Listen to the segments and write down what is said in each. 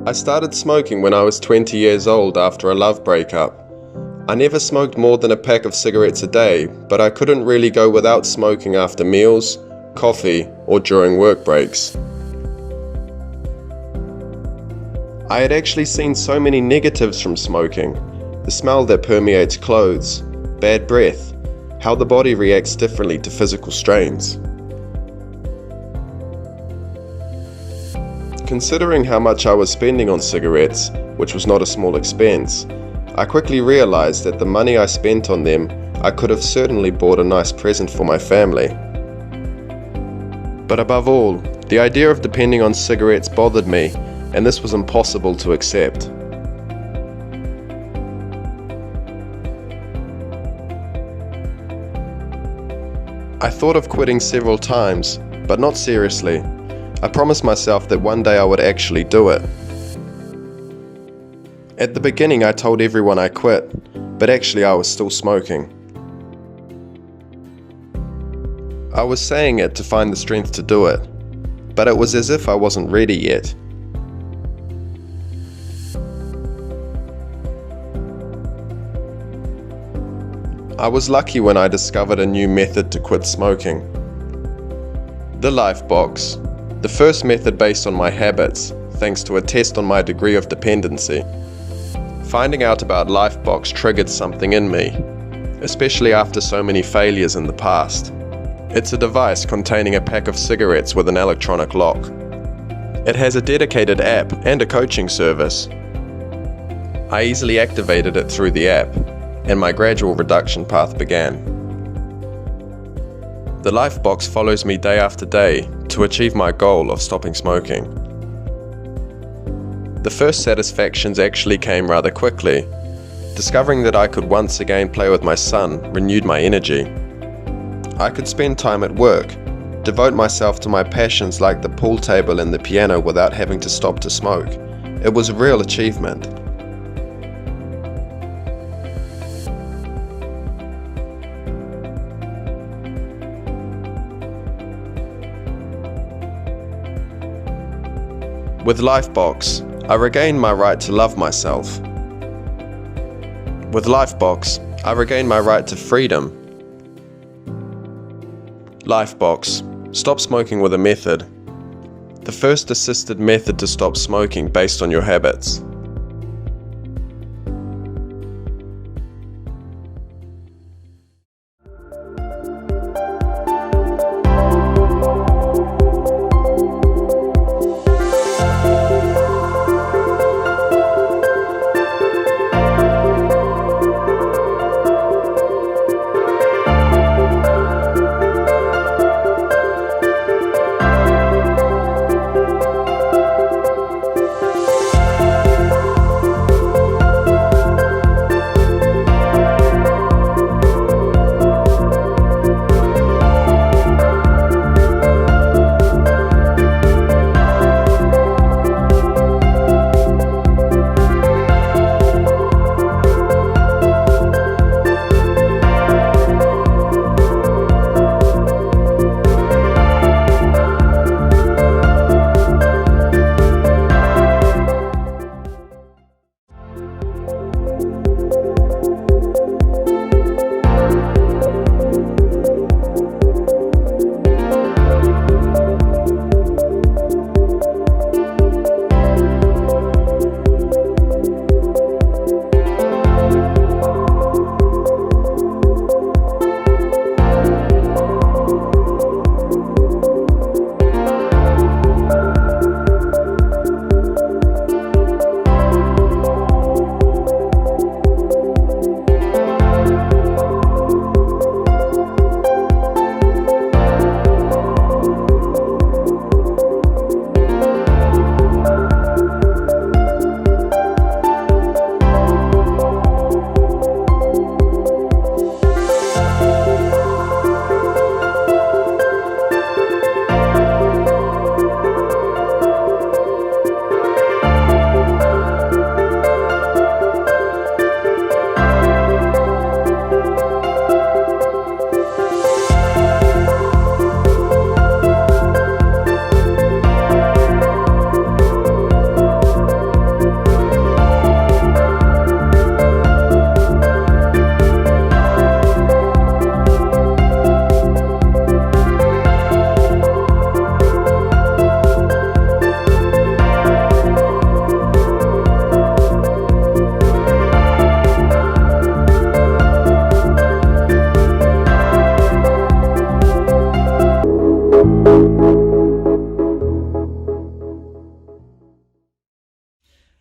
I started smoking when I was 20 years old after a love breakup. I never smoked more than a pack of cigarettes a day, but I couldn't really go without smoking after meals, coffee, or during work breaks. I had actually seen so many negatives from smoking: the smell that permeates clothes, bad breath, how the body reacts differently to physical strains. Considering how much I was spending on cigarettes, which was not a small expense, I quickly realized that the money I spent on them, I could have certainly bought a nice present for my family. But above all, the idea of depending on cigarettes bothered me, and this was impossible to accept. I thought of quitting several times, but not seriously. I promised myself that one day I would actually do it. At the beginning I told everyone I quit, but actually I was still smoking. I was saying it to find the strength to do it, but it was as if I wasn't ready yet. I was lucky when I discovered a new method to quit smoking. The Life Box, the first method based on my habits, thanks to a test on my degree of dependency. Finding out about Lifebox triggered something in me, especially after so many failures in the past. It's a device containing a pack of cigarettes with an electronic lock. It has a dedicated app and a coaching service. I easily activated it through the app, and my gradual reduction path began. The Lifebox follows me day after day to achieve my goal of stopping smoking. The first satisfactions actually came rather quickly. Discovering that I could once again play with my son renewed my energy. I could spend time at work, devote myself to my passions like the pool table and the piano without having to stop to smoke. It was a real achievement. With Lifebox, I regained my right to love myself. With Lifebox, I regained my right to freedom. Lifebox, stop smoking with a method. The first assisted method to stop smoking based on your habits.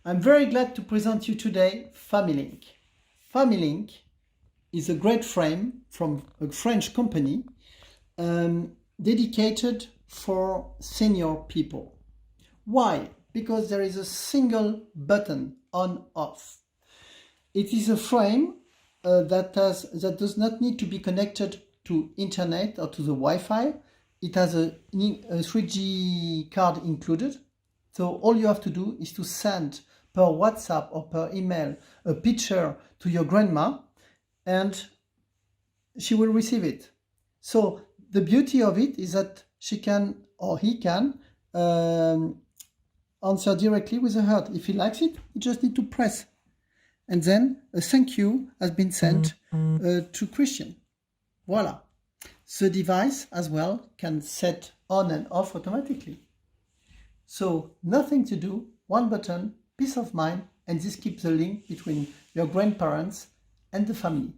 I'm very glad to present you today FamiLink. FamiLink is a great frame from a French company dedicated for senior people. Why? Because there is a single button on off. It is a frame that does not need to be connected to internet or to the Wi-Fi. It has a 3G card included. So all you have to do is to send per WhatsApp or per email a picture to your grandma and she will receive it. So the beauty of it is that she can or he can answer directly with a heart. If he likes it, you just need to press. And then a thank you has been sent to Christian. Voila. The device as well can set on and off automatically. So nothing to do, one button, peace of mind, and this keeps the link between your grandparents and the family.